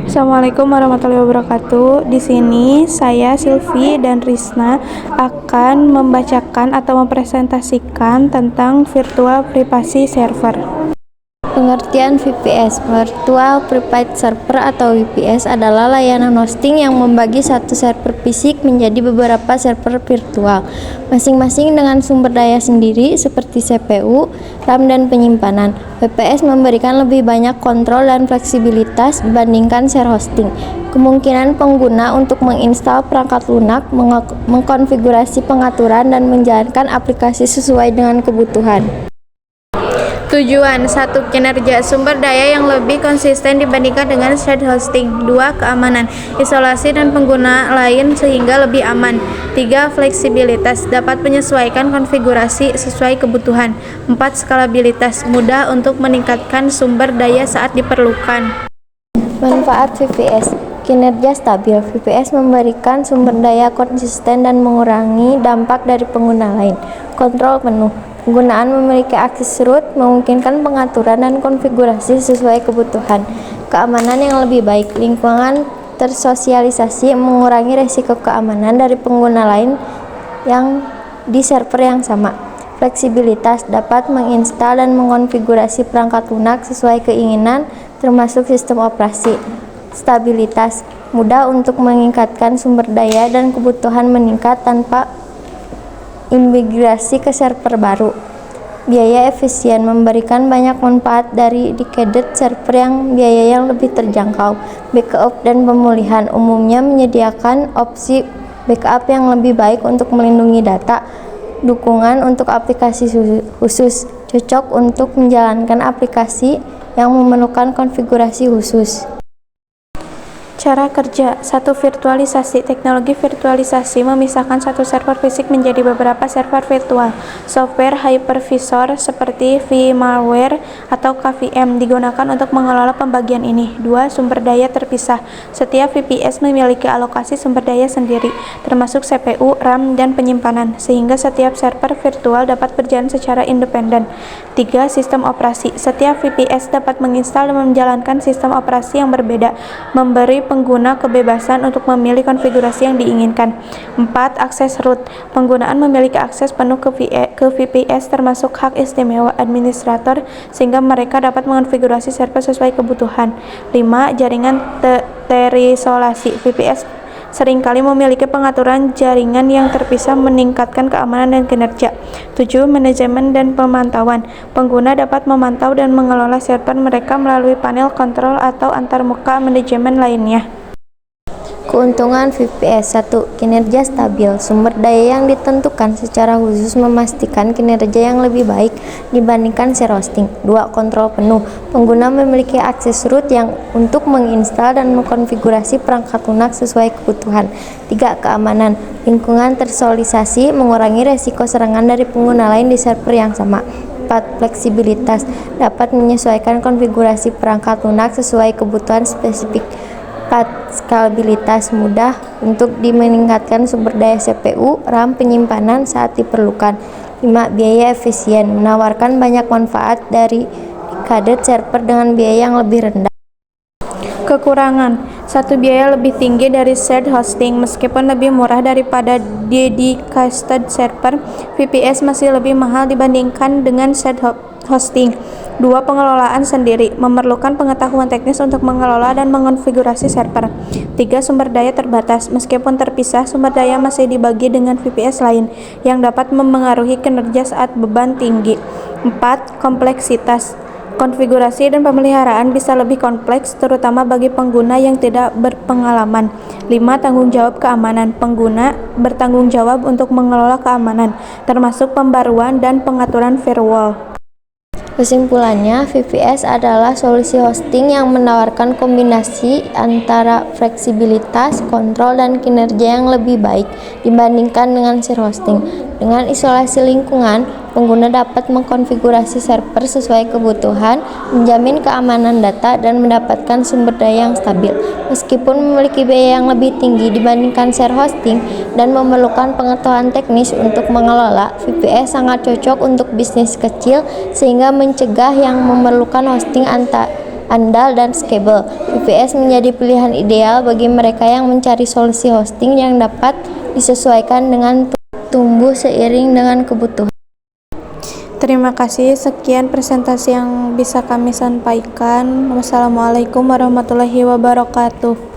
Assalamualaikum warahmatullahi wabarakatuh. Di sini saya Silvi dan Risna akan membacakan atau mempresentasikan tentang Virtual Private Server. Pengertian VPS, Virtual Private Server atau VPS adalah layanan hosting yang membagi satu server fisik menjadi beberapa server virtual, masing-masing dengan sumber daya sendiri seperti CPU, RAM, dan penyimpanan. VPS memberikan lebih banyak kontrol dan fleksibilitas dibandingkan share hosting. Kemungkinan pengguna untuk menginstal perangkat lunak, mengkonfigurasi pengaturan, dan menjalankan aplikasi sesuai dengan kebutuhan. Tujuan 1. Kinerja sumber daya yang lebih konsisten dibandingkan dengan shared hosting. 2. Keamanan, isolasi dan pengguna lain sehingga lebih aman. 3. Fleksibilitas, dapat menyesuaikan konfigurasi sesuai kebutuhan. 4. Skalabilitas, mudah untuk meningkatkan sumber daya saat diperlukan. Manfaat VPS, kinerja stabil. VPS memberikan sumber daya konsisten dan mengurangi dampak dari pengguna lain. Kontrol penuh, penggunaan memiliki akses root, memungkinkan pengaturan dan konfigurasi sesuai kebutuhan. Keamanan yang lebih baik, lingkungan tersosialisasi, mengurangi resiko keamanan dari pengguna lain yang di server yang sama. Fleksibilitas, dapat menginstal dan mengonfigurasi perangkat lunak sesuai keinginan, termasuk sistem operasi. Stabilitas, mudah untuk meningkatkan sumber daya dan kebutuhan meningkat tanpa imigrasi ke server baru. Biaya efisien, memberikan banyak manfaat dari dedicated server yang biaya yang lebih terjangkau. Backup dan pemulihan, umumnya menyediakan opsi backup yang lebih baik untuk melindungi data. Dukungan untuk aplikasi khusus, cocok untuk menjalankan aplikasi yang memerlukan konfigurasi khusus. Cara kerja 1. Virtualisasi. Teknologi virtualisasi memisahkan satu server fisik menjadi beberapa server virtual. Software hypervisor seperti VMware atau KVM digunakan untuk mengelola pembagian ini. 2. Sumber daya terpisah. Setiap VPS memiliki alokasi sumber daya sendiri, termasuk CPU, RAM, dan penyimpanan, sehingga setiap server virtual dapat berjalan secara independen. 3. Sistem operasi. Setiap VPS dapat menginstal dan menjalankan sistem operasi yang berbeda, memberi pengguna kebebasan untuk memilih konfigurasi yang diinginkan. 4. Akses root. Penggunaan memiliki akses penuh ke VPS termasuk hak istimewa administrator sehingga mereka dapat mengonfigurasi server sesuai kebutuhan. 5. Jaringan terisolasi. VPS seringkali memiliki pengaturan jaringan yang terpisah meningkatkan keamanan dan kinerja. 7. Manajemen dan pemantauan. Pengguna dapat memantau dan mengelola server mereka melalui panel kontrol atau antarmuka manajemen lainnya. Keuntungan VPS 1. Kinerja stabil. Sumber daya yang ditentukan secara khusus memastikan kinerja yang lebih baik dibandingkan share hosting. 2. Kontrol penuh. Pengguna memiliki akses root yang untuk menginstal dan mengkonfigurasi perangkat lunak sesuai kebutuhan. 3. Keamanan. Lingkungan tersosialisasi, mengurangi resiko serangan dari pengguna lain di server yang sama. 4. Fleksibilitas. Dapat menyesuaikan konfigurasi perangkat lunak sesuai kebutuhan spesifik. 4. Skalabilitas, mudah untuk meningkatkan sumber daya CPU, RAM, penyimpanan saat diperlukan. 5. Biaya efisien, menawarkan banyak manfaat dari dedicated server dengan biaya yang lebih rendah. Kekurangan 1. Biaya lebih tinggi dari shared hosting. Meskipun lebih murah daripada dedicated server, VPS masih lebih mahal dibandingkan dengan shared hosting. 2. Pengelolaan sendiri, memerlukan pengetahuan teknis untuk mengelola dan mengonfigurasi server. 3. Sumber daya terbatas, meskipun terpisah, sumber daya masih dibagi dengan VPS lain yang dapat mempengaruhi kinerja saat beban tinggi. 4. Kompleksitas, konfigurasi dan pemeliharaan bisa lebih kompleks, terutama bagi pengguna yang tidak berpengalaman. 5. Tanggung jawab keamanan. Pengguna bertanggung jawab untuk mengelola keamanan, termasuk pembaruan dan pengaturan firewall. Kesimpulannya, VPS adalah solusi hosting yang menawarkan kombinasi antara fleksibilitas, kontrol, dan kinerja yang lebih baik dibandingkan dengan share hosting. Dengan isolasi lingkungan, pengguna dapat mengkonfigurasi server sesuai kebutuhan, menjamin keamanan data, dan mendapatkan sumber daya yang stabil. Meskipun memiliki biaya yang lebih tinggi dibandingkan share hosting dan memerlukan pengetahuan teknis untuk mengelola, VPS sangat cocok untuk bisnis kecil sehingga mencegah yang memerlukan hosting andal, dan scalable. VPS menjadi pilihan ideal bagi mereka yang mencari solusi hosting yang dapat disesuaikan dengan tumbuh seiring dengan kebutuhan. Terima kasih, sekian presentasi yang bisa kami sampaikan. Wassalamualaikum warahmatullahi wabarakatuh.